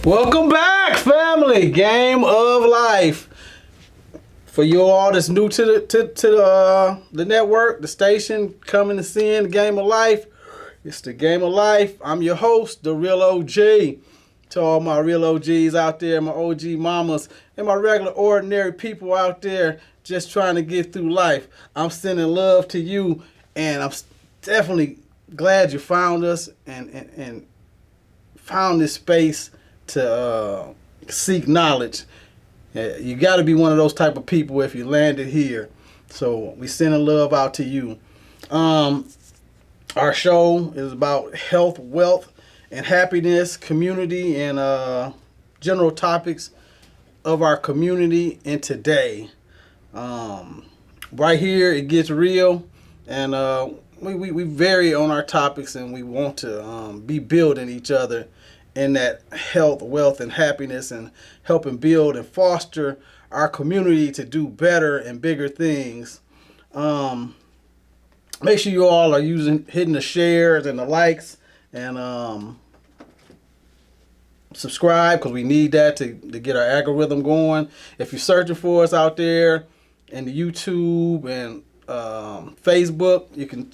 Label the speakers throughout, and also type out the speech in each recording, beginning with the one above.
Speaker 1: Welcome back, family. Game of Life. For you all that's new to the network, the station, coming to see the Game of Life. It's the Game of Life. I'm your host, the real OG. To all my real OGs out there, my OG mamas, and my regular ordinary people out there just trying to get through life. I'm sending love to you, and I'm definitely glad you found us and found this space to seek knowledge. You got to be one of those type of people if you landed here. So we sending love out to you. Our show is about health, wealth, and happiness, community, and general topics of our community in today. Right here, it gets real, and we vary on our topics, and we want to be building each other in that health, wealth, and happiness, and helping build and foster our community to do better and bigger things. Make sure you all are hitting the shares and the likes, and subscribe, because we need that to get our algorithm going. If you're searching for us out there in the YouTube and Facebook, you can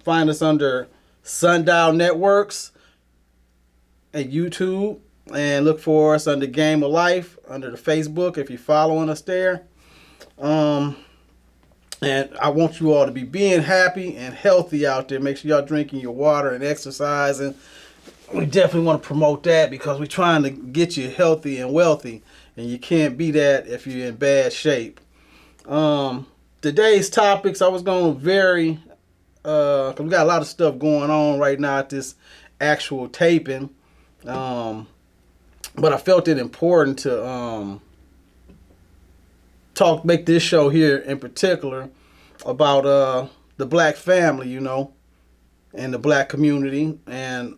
Speaker 1: find us under Sundial Networks at YouTube, and look for us under Game of Life under the Facebook if you're following us there. And I want you all to be being happy and healthy out there. Make sure y'all drinking your water and exercising. We definitely want to promote that, because we're trying to get you healthy and wealthy, and you can't be that if you're in bad shape. Today's topics, I was going to vary, because we got a lot of stuff going on right now at this actual taping. But I felt it important to make this show here in particular about the black family, and the black community. And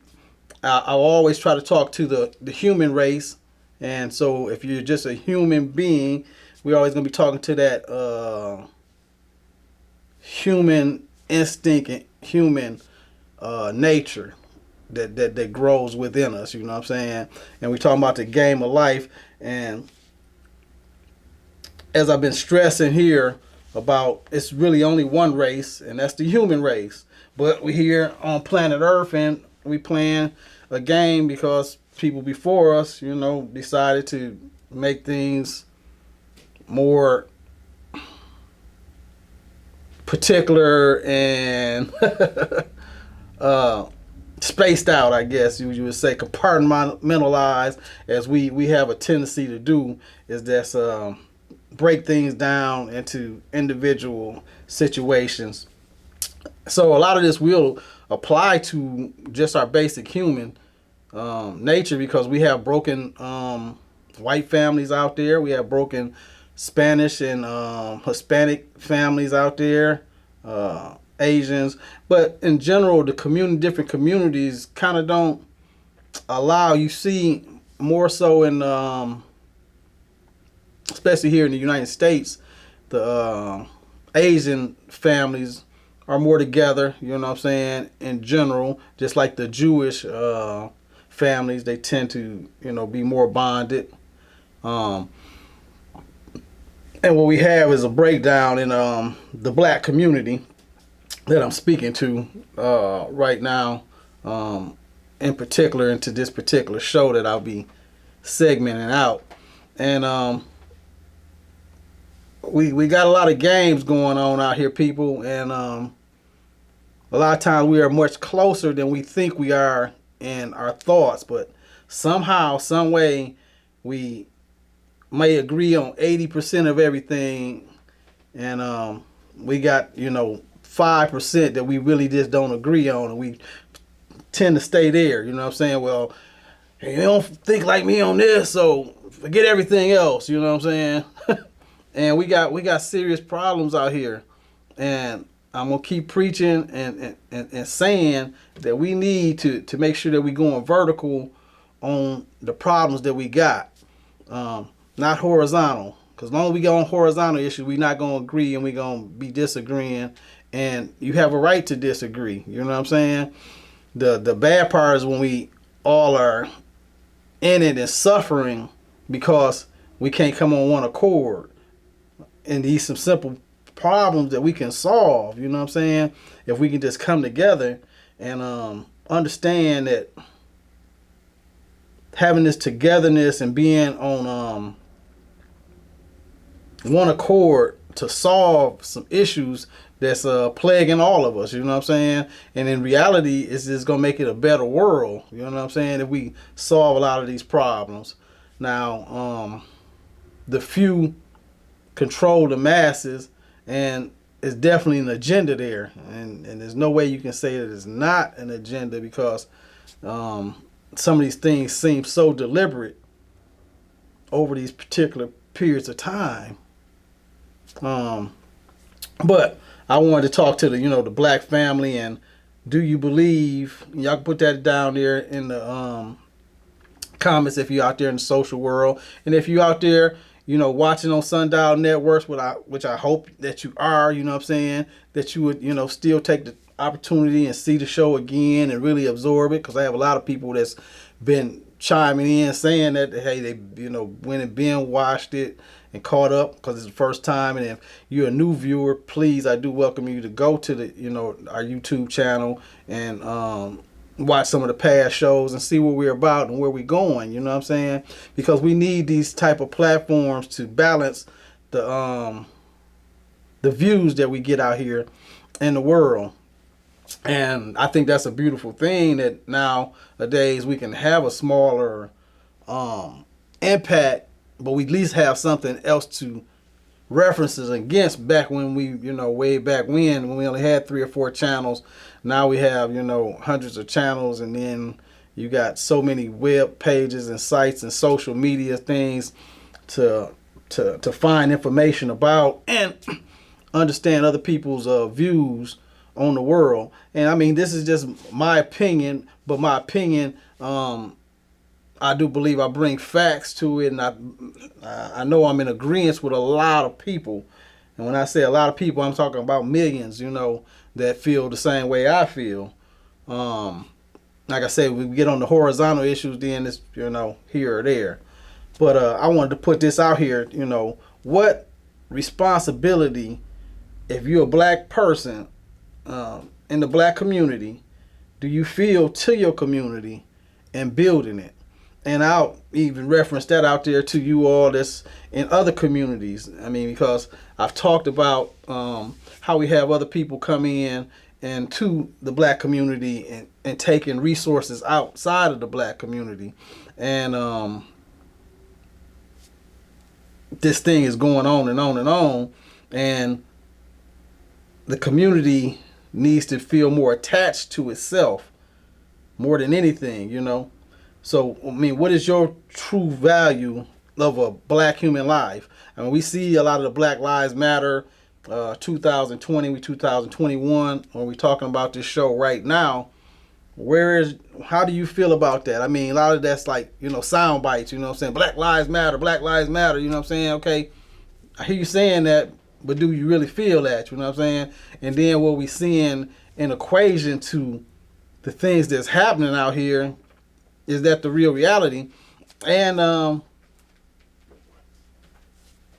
Speaker 1: I always try to talk to the human race. And so if you're just a human being, we're always going to be talking to that human instinct and human nature that grows within us, you know what I'm saying? And we're talking about the game of life. And as I've been stressing here about, it's really only one race, and that's the human race. But we're here on planet Earth, and we playing a game because people before us, decided to make things more particular and spaced out, I guess you would say, compartmentalized, as we have a tendency to do, is that break things down into individual situations. So a lot of this will apply to just our basic human nature, because we have broken white families out there. We have broken Spanish and Hispanic families out there. Asians, but in general, different communities kind of don't allow. You see more so in, especially here in the United States, the Asian families are more together. You know what I'm saying? In general, just like the Jewish families, they tend to be more bonded. And what we have is a breakdown in the black community that I'm speaking to right now, in particular into this particular show that I'll be segmenting out. And we got a lot of games going on out here, people, and a lot of times we are much closer than we think we are in our thoughts, but somehow, some way, we may agree on 80% of everything, and we got 5% that we really just don't agree on, and we tend to stay there. You know what I'm saying? Well, you don't think like me on this, so forget everything else. You know what I'm saying? And we got serious problems out here, and I'm gonna keep preaching and saying that we need to make sure that we going vertical on the problems that we got, not horizontal. Because as long as we go on horizontal issues, we're not gonna agree, and we're gonna be disagreeing. And you have a right to disagree. You know what I'm saying? The bad part is when we all are in it and suffering because we can't come on one accord. And these some simple problems that we can solve, you know what I'm saying? If we can just come together and understand that having this togetherness and being on one accord to solve some issues that's plaguing all of us, you know what I'm saying? And in reality, it's just going to make it a better world, you know what I'm saying, if we solve a lot of these problems. Now, the few control the masses, and it's definitely an agenda there. And there's no way you can say that it's not an agenda, because some of these things seem so deliberate over these particular periods of time. But I wanted to talk to the black family, and do you believe, y'all can put that down there in the comments if you're out there in the social world, and if you're out there watching on Sundial Networks, which I hope that you are, you know what I'm saying, that you would still take the opportunity and see the show again and really absorb it, because I have a lot of people that's been chiming in saying that, hey, they went and binge watched it and caught up because it's the first time. And if you're a new viewer, please, I do welcome you to go to the our YouTube channel and watch some of the past shows and see what we're about and where we're going, you know what I'm saying? Because we need these type of platforms to balance the views that we get out here in the world. And I think that's a beautiful thing, that nowadays we can have a smaller impact, but we at least have something else to references against. Back when we, way back when we only had 3 or 4 channels, now we have, hundreds of channels, and then you got so many web pages and sites and social media things to find information about and understand other people's views on the world. And I mean, this is just my opinion, but my opinion, I do believe I bring facts to it, and I know I'm in agreement with a lot of people. And when I say a lot of people, I'm talking about millions, that feel the same way I feel. Like I said, we get on the horizontal issues, then it's, here or there. But I wanted to put this out here, what responsibility, if you're a black person in the black community, do you feel to your community and building it? And I'll even reference that out there to you all that's in other communities. I mean, because I've talked about how we have other people come in and to the black community and taking resources outside of the black community. And this thing is going on and on and on. And the community needs to feel more attached to itself more than anything. So, I mean, what is your true value of a black human life? I mean, we see a lot of the Black Lives Matter 2020, 2021, when we're talking about this show right now. How do you feel about that? I mean, a lot of that's like, sound bites, what I'm saying? Black Lives Matter, Black Lives Matter, what I'm saying? Okay, I hear you saying that, but do you really feel that, what I'm saying? And then what we seeing in equation to the things that's happening out here, is that the real reality? And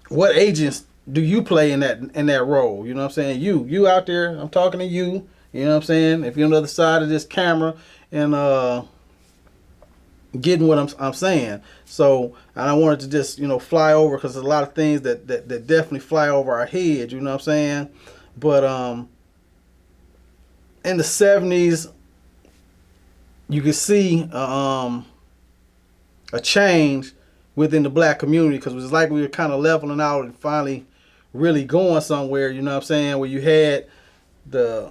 Speaker 1: what agents do you play in that role? You know what I'm saying? You out there, I'm talking to you. You know what I'm saying? If you're on the other side of this camera and getting what I'm saying. So I don't want it to just fly over, because there's a lot of things that definitely fly over our heads. You know what I'm saying? But in the 70s, you can see a change within the black community, because it was like we were kind of leveling out and finally really going somewhere, you know what I'm saying, where you had the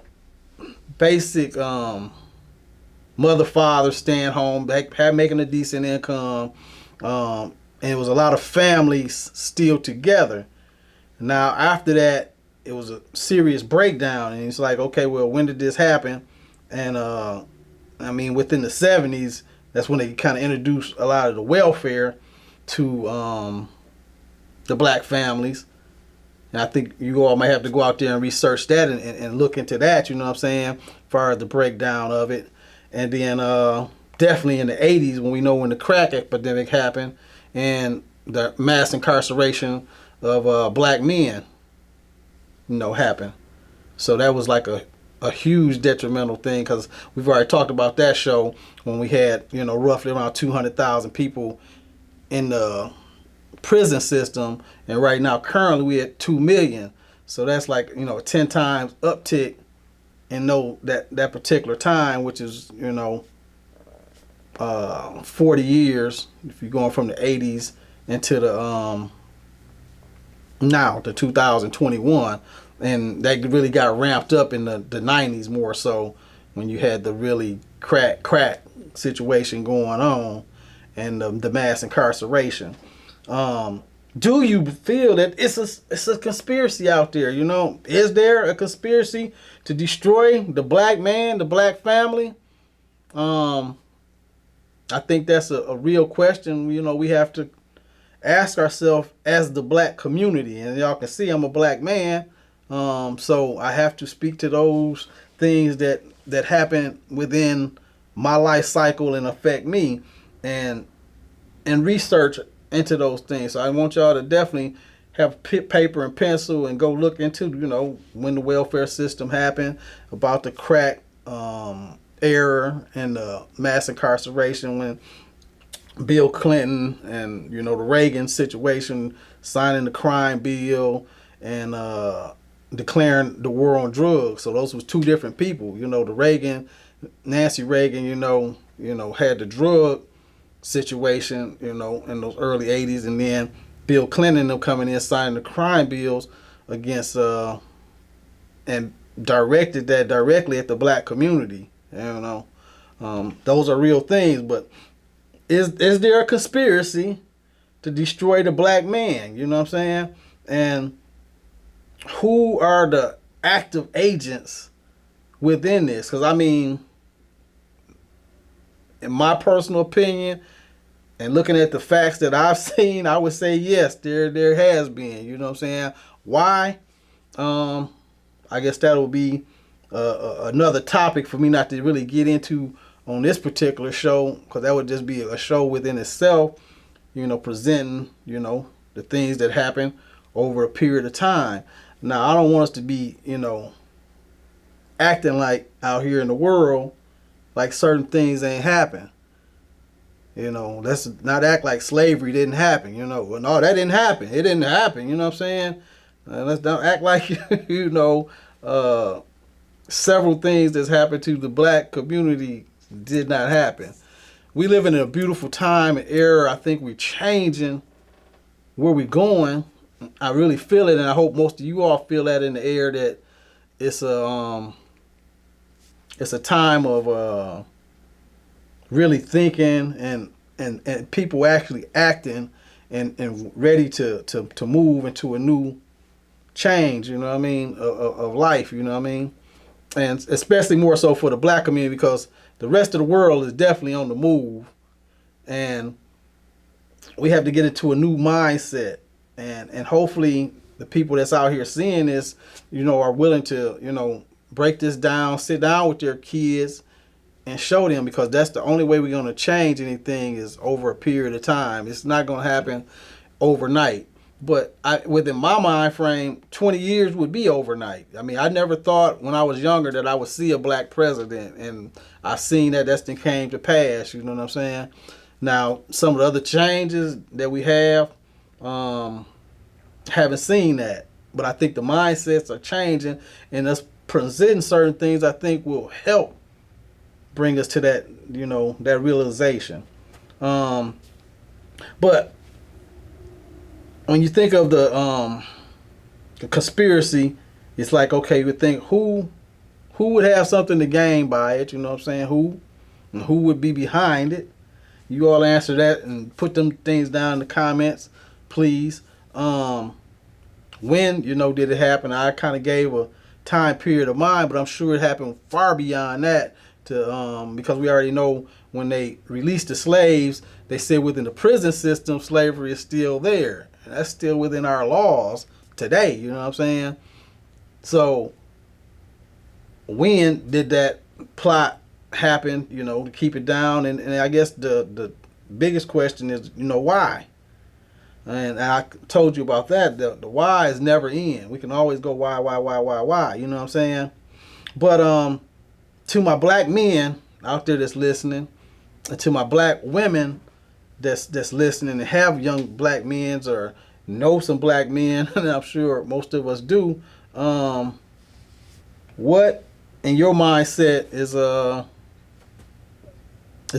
Speaker 1: basic mother, father staying home, making a decent income, and it was a lot of families still together. Now, after that, it was a serious breakdown, and it's like, okay, well, when did this happen? And I mean, within the 70s, that's when they kind of introduced a lot of the welfare to the black families. And I think you all might have to go out there and research that and look into that, you know what I'm saying, as far as the breakdown of it. And then definitely in the 80s when we know when the crack epidemic happened and the mass incarceration of black men, happened. So that was like a huge detrimental thing because we've already talked about that show when we had, roughly around 200,000 people in the prison system. And right now, currently, we're at 2 million. So that's like, a 10 times uptick in that particular time, which is, 40 years if you're going from the 80s into the now to 2021. And that really got ramped up in the 90s more so when you had the really crack situation going on and the mass incarceration. Do you feel that it's a conspiracy out there? Is there a conspiracy to destroy the black man, the black family? I think that's a real question. We have to ask ourselves as the black community. And y'all can see I'm a black man. So I have to speak to those things that happen within my life cycle and affect me and research into those things. So I want y'all to definitely have paper and pencil and go look into, when the welfare system happened, about the crack era and the mass incarceration when Bill Clinton and, the Reagan situation, signing the crime bill and declaring the war on drugs. So those was two different people. The Nancy Reagan, had the drug situation, in those early 80s, and then Bill Clinton them coming in signing the crime bills against and directed that directly at the black community. Those are real things, but is there a conspiracy to destroy the black man? You know what I'm saying? And who are the active agents within this? Because in my personal opinion, and looking at the facts that I've seen, I would say yes, there has been. You know what I'm saying? Why? I guess that will be another topic for me not to really get into on this particular show, because that would just be a show within itself, presenting, the things that happen over a period of time. Now, I don't want us to be, acting like out here in the world, like certain things ain't happen. Let's not act like slavery didn't happen. Well, no, that didn't happen. It didn't happen. You know what I'm saying? Let's not act like, several things that's happened to the black community did not happen. We live in a beautiful time and era. I think we're changing where we're going. I really feel it, and I hope most of you all feel that in the air, that it's a time of really thinking and people actually acting and ready to move into a new change, of life, and especially more so for the black community, because the rest of the world is definitely on the move, and we have to get into a new mindset, and hopefully the people that's out here seeing this, are willing to, break this down, sit down with their kids and show them, because that's the only way we're going to change anything is over a period of time. It's not going to happen overnight. But within my mind frame, 20 years would be overnight. I never thought when I was younger that I would see a black president, and I've seen that's came to pass. You know what I'm saying? Now, some of the other changes that we have, haven't seen that. But I think the mindsets are changing, and us presenting certain things I think will help bring us to that, that realization. But when you think of the conspiracy, it's like, okay, you would think who would have something to gain by it, you know what I'm saying? Who would be behind it? You all answer that and put them things down in the comments, please. When, did it happen? I kind of gave a time period of mine, but I'm sure it happened far beyond that, because we already know when they released the slaves, they said within the prison system, slavery is still there. And that's still within our laws today, you know what I'm saying? So when did that plot happen, to keep it down. And I guess the biggest question is, why? And I told you about that. The why is never end. We can always go why. You know what I'm saying? But to my black men out there that's listening, and to my black women that's listening and have young black men or know some black men, and I'm sure most of us do. What in your mindset is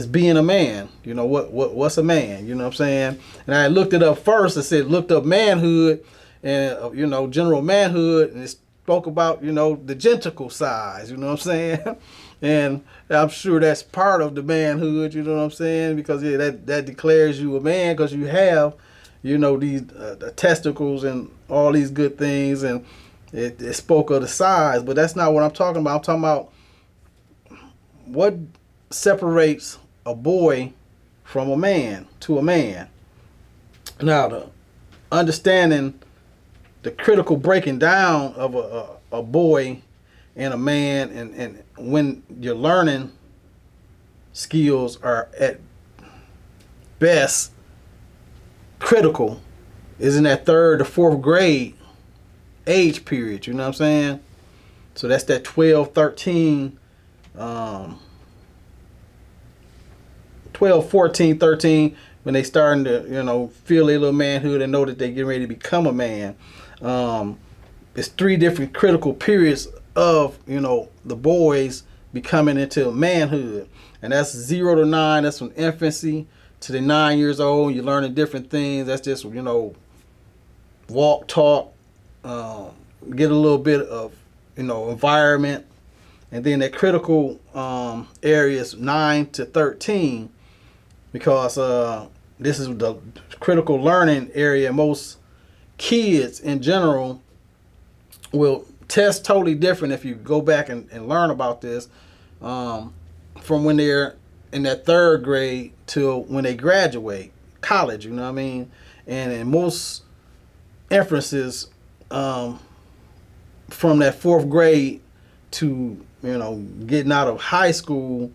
Speaker 1: being a man? What's a man? You know what I'm saying? And I looked it up first. I said looked up manhood, and general manhood, and it spoke about the genital size. You know what I'm saying? And I'm sure that's part of the manhood. You know what I'm saying? Because that declares you a man, because you have these testicles and all these good things, and it spoke of the size. But that's not what I'm talking about. I'm talking about what separates a boy from a man to a man. Now, the understanding the critical breaking down of a boy and a man, and when your learning skills are at best critical, is in that 3rd to 4th grade age period. You know what I'm saying? So that's that 12, 13, 12, 14, 13, when they starting to, feel their little manhood and know that they getting ready to become a man. It's 3 different critical periods of, the boys becoming into manhood. And that's 0 to 9. That's from infancy to the 9 years old. You're learning different things. That's just, walk, talk, get a little bit of, environment. And then that critical area is 9 to 13, because this is the critical learning area. Most kids in general will test totally different if you go back and learn about this, from when they're in that 3rd grade till when they graduate college. You know what I mean? And in most inferences, from that 4th grade to getting out of high school,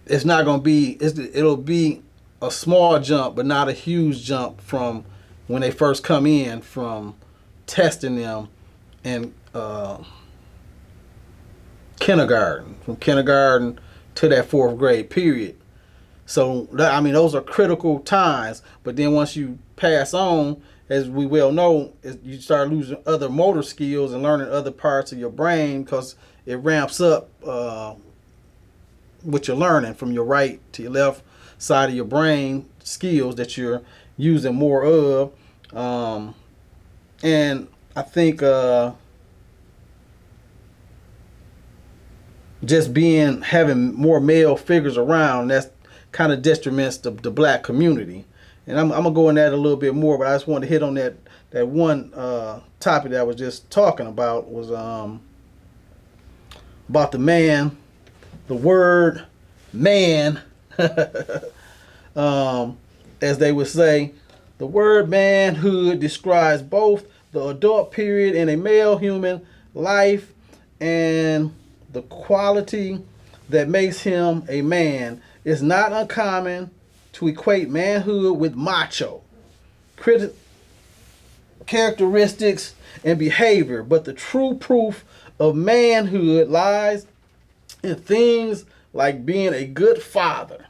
Speaker 1: it's not going to be, it'll be a small jump, but not a huge jump from when they first come in, from testing them in kindergarten, from kindergarten to that 4th grade period. So those are critical times. But then once you pass on, as we well know, you start losing other motor skills and learning other parts of your brain, because it ramps up what you're learning from your right to your left side of your brain, skills that you're using more of. And I think just having more male figures around, that's kind of detriments the black community. And I'm gonna go in that a little bit more, but I just wanted to hit on that one topic that I was just talking about, was about the man, the word man. As they would say, the word manhood describes both the adult period in a male human life and the quality that makes him a man. It's not uncommon to equate manhood with macho characteristics and behavior, but the true proof of manhood lies in things like being a good father,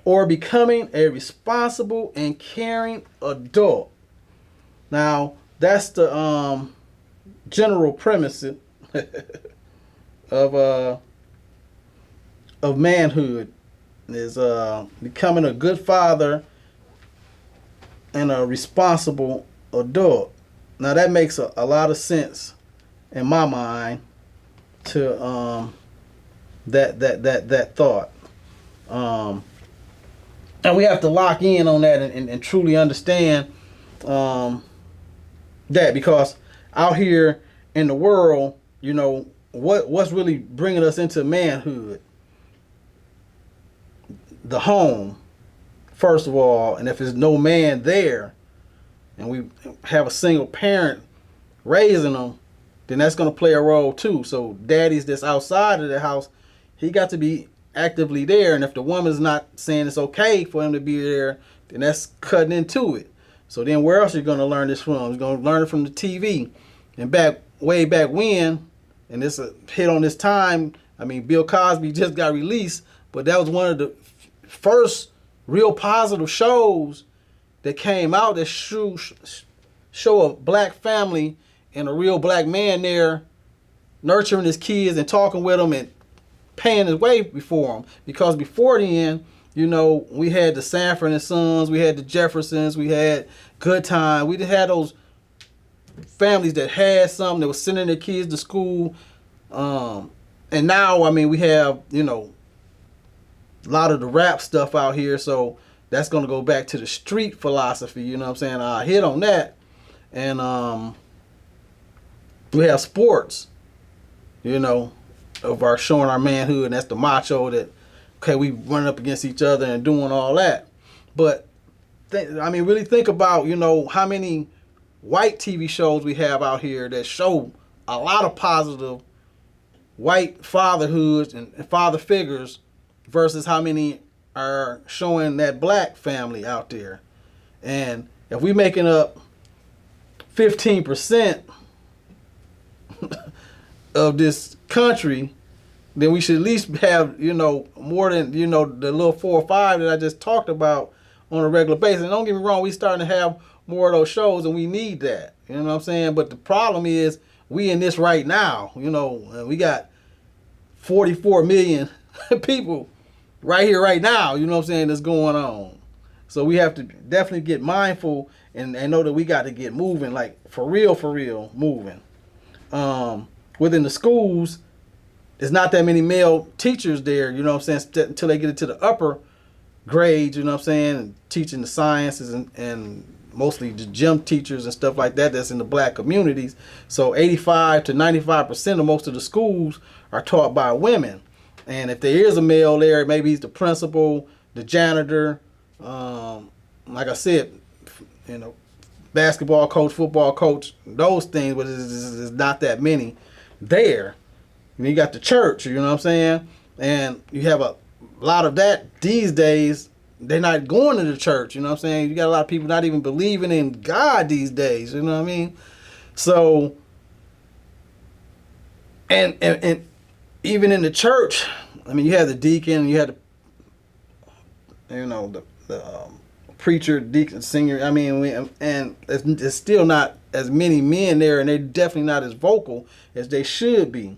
Speaker 1: or becoming a responsible and caring adult. Now, that's the general premise of manhood, is becoming a good father and a responsible adult. Now, that makes a lot of sense in my mind to that thought. And we have to lock in on that and truly understand that, because out here in the world, what's really bringing us into manhood? The home, first of all. And if there's no man there, and we have a single parent raising them, then that's going to play a role too. So daddies that's outside of the house, he got to be actively there. And if the woman's not saying it's okay for him to be there, then that's cutting into it. So then where else are you going to learn this from? You're going to learn it from the TV. And way back when, and this hit on this time, I mean, Bill Cosby just got released, but that was one of the first real positive shows that came out that show a black family and a real black man there nurturing his kids and talking with them and paying his way before them. Because before then, you know, we had the Sanford and Sons, we had the Jeffersons, we had Good Time. We had those families that had something, that was sending their kids to school. And now, I mean, we have, you know, a lot of the rap stuff out here. So that's going to go back to the street philosophy. You know what I'm saying? I hit on that. And we have sports, you know, of our showing our manhood. And that's the macho that, okay, we running up against each other and doing all that. But, I mean, really think about, you know, how many white TV shows we have out here that show a lot of positive white fatherhoods and father figures versus how many are showing that black family out there. And if we making up 15% of this country, then we should at least have, you know, more than, you know, the little 4 or 5 that I just talked about on a regular basis. And don't get me wrong, we starting to have more of those shows, and we need that. You know what I'm saying? But the problem is, we in this right now. You know, we got 44 million people right here, right now. You know what I'm saying? That's going on. So we have to definitely get mindful and know that we got to get moving, like for real moving. Within the schools, there's not that many male teachers there. You know what I'm saying? Until they get into the upper grades. You know what I'm saying? And teaching the sciences and mostly the gym teachers and stuff like that that's in the black communities. So 85 to 95% of most of the schools are taught by women. And if there is a male there, maybe he's the principal, the janitor, like I said, you know, basketball coach, football coach, those things, but it's not that many there. And you got the church, you know what I'm saying? And you have a lot of that these days. They're not going to the church, you know what I'm saying? You got a lot of people not even believing in God these days, you know what I mean? So, and even in the church, I mean, you had the deacon, you had the, you know, the preacher, deacon, singer. I mean, and it's still not as many men there, and they're definitely not as vocal as they should be.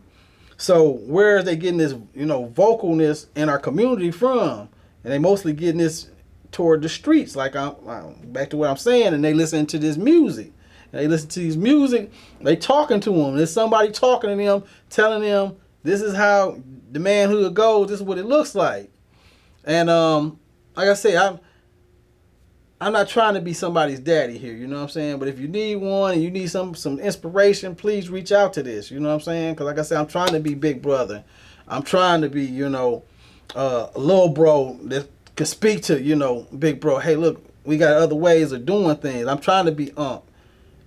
Speaker 1: So where are they getting this, you know, vocalness in our community from? And they mostly getting this toward the streets, like I'm back to what I'm saying, and they listen to this music. And they listen to these music, they talking to them. There's somebody talking to them, telling them this is how the manhood goes, this is what it looks like. And like I say, I'm not trying to be somebody's daddy here, you know what I'm saying? But if you need one and you need some inspiration, please reach out to this, you know what I'm saying? Because like I said, I'm trying to be big brother. I'm trying to be, you know, a little bro that can speak to, you know, big bro. Hey, look, we got other ways of doing things. I'm trying to be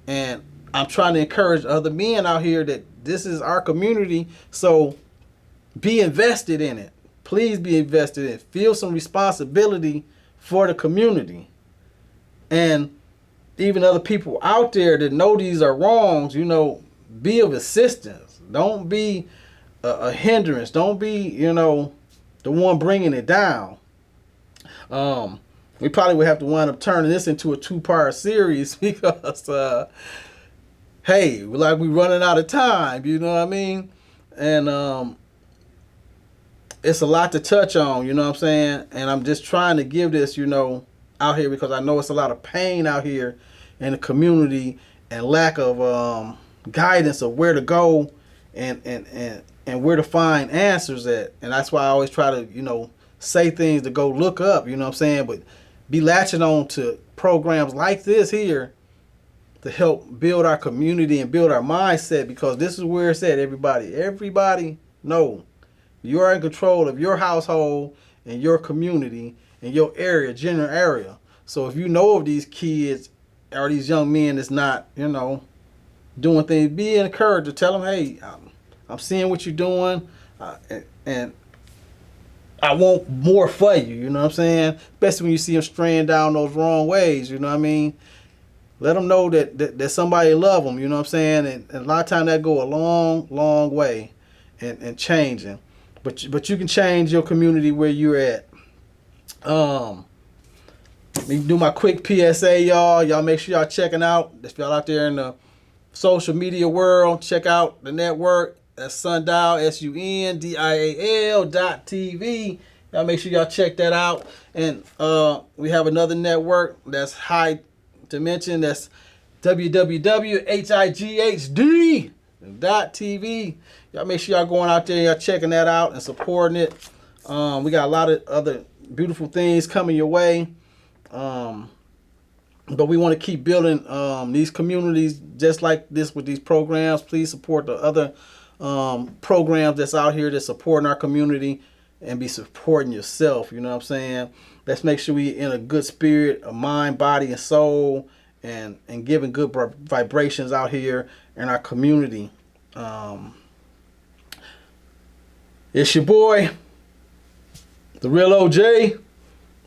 Speaker 1: and I'm trying to encourage other men out here that this is our community. So be invested in it. Please be invested in it. Feel some responsibility for the community. And even other people out there that know these are wrongs, you know, be of assistance. Don't be a hindrance. Don't be, you know, the one bringing it down. We probably would have to wind up turning this into a 2-part series because, hey, like we running out of time, you know what I mean? And it's a lot to touch on, you know what I'm saying? And I'm just trying to give this, you know, out here because I know it's a lot of pain out here in the community and lack of guidance of where to go and where to find answers at. And that's why I always try to, you know, say things to go look up, you know what I'm saying? But be latching on to programs like this here to help build our community and build our mindset, because this is where it's at, everybody. Everybody know you are in control of your household and your community and your area, general area. So if you know of these kids or these young men that's not, you know, doing things. Be encouraged to tell them, hey, I'm seeing what you're doing, and I want more for you. You know what I'm saying? Especially when you see them straying down those wrong ways. You know what I mean? Let them know that somebody love them. You know what I'm saying? And a lot of times that go a long way in changing. But you can change your community where you're at. Let me do my quick PSA, y'all. Y'all make sure y'all checking out. If y'all out there in the social media world, check out the network. That's Sundial, SUNDIAL.TV. Y'all make sure y'all check that out. And we have another network that's high dimension. That's www.highd.tv. Y'all make sure y'all going out there, y'all checking that out and supporting it. We got a lot of other beautiful things coming your way. But we want to keep building these communities just like this with these programs. Please support the other programs that's out here that's supporting our community, and be supporting yourself. You know what I'm saying? Let's make sure we in a good spirit of mind, body, and soul, and giving good vibrations out here in our community. It's your boy, the real OJ.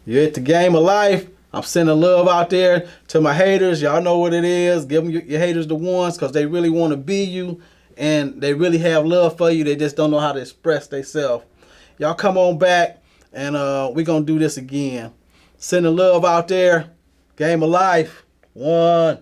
Speaker 1: You're at the game of life. I'm sending love out there to my haters. Y'all know what it is. Give them your haters the ones, because they really want to be you, and they really have love for you. They just don't know how to express themselves. Y'all come on back, and we're going to do this again. Sending love out there. Game of life. One.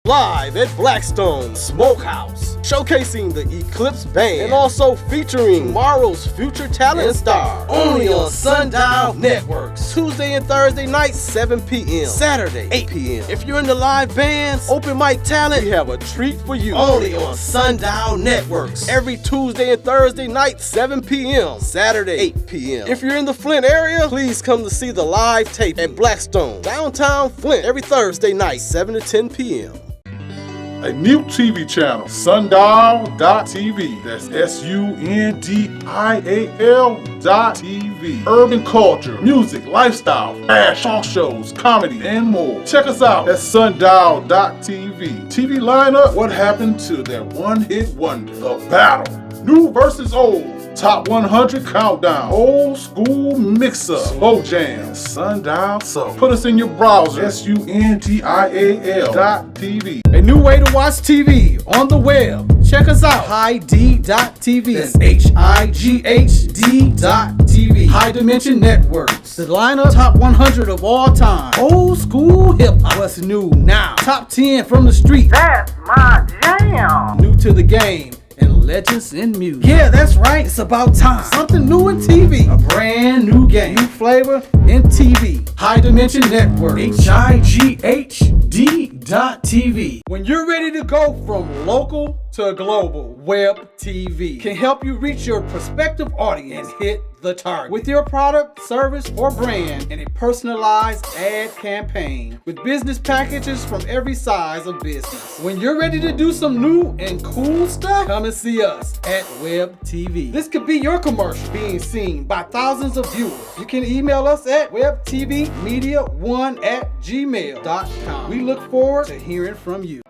Speaker 2: Live at Blackstone Smokehouse, showcasing the Eclipse Band and also featuring tomorrow's future talent star. Only on Sundial Networks. Tuesday and Thursday nights, 7 p.m. Saturday, 8 p.m. If you're into live bands, open mic talent, we have a treat for you. Only on Sundial Networks. Every Tuesday and Thursday night, 7 p.m. Saturday, 8 p.m. If you're in the Flint area, please come to see the live tape at Blackstone, downtown Flint, every Thursday night, 7 to 10 p.m.
Speaker 3: A new TV channel, Sundial.tv. That's SUNDIAL.tv. Urban culture, music, lifestyle, fashion, talk shows, comedy, and more. Check us out at Sundial.tv. TV lineup, what happened to their one-hit wonder? The Battle. New versus old. Top 100 countdown. Old school mix-up. Slow jam. Sundial Soul. Put us in your browser. SUNDIAL.tv.
Speaker 1: A new way to watch TV on the web. Check us out. HighD.tv. That's HIGHD.tv. High Dimension Networks. The lineup, top 100 of all time. Old school hip hop. What's new now? Top 10 from the street.
Speaker 4: That's my jam.
Speaker 1: New to the game. And legends in music. Yeah, that's right. It's about time. Something new in TV. A brand new game. New flavor in TV. High Dimension Network. HIGHD.tv. When you're ready to go from local to global, Web TV can help you reach your prospective audience and hit the target with your product, service, or brand in a personalized ad campaign with business packages from every size of business. When you're ready to do some new and cool stuff, come and see us at Web TV. This could be your commercial being seen by thousands of viewers. You can email us at webtvmedia1@gmail.com. We look forward to hearing from you.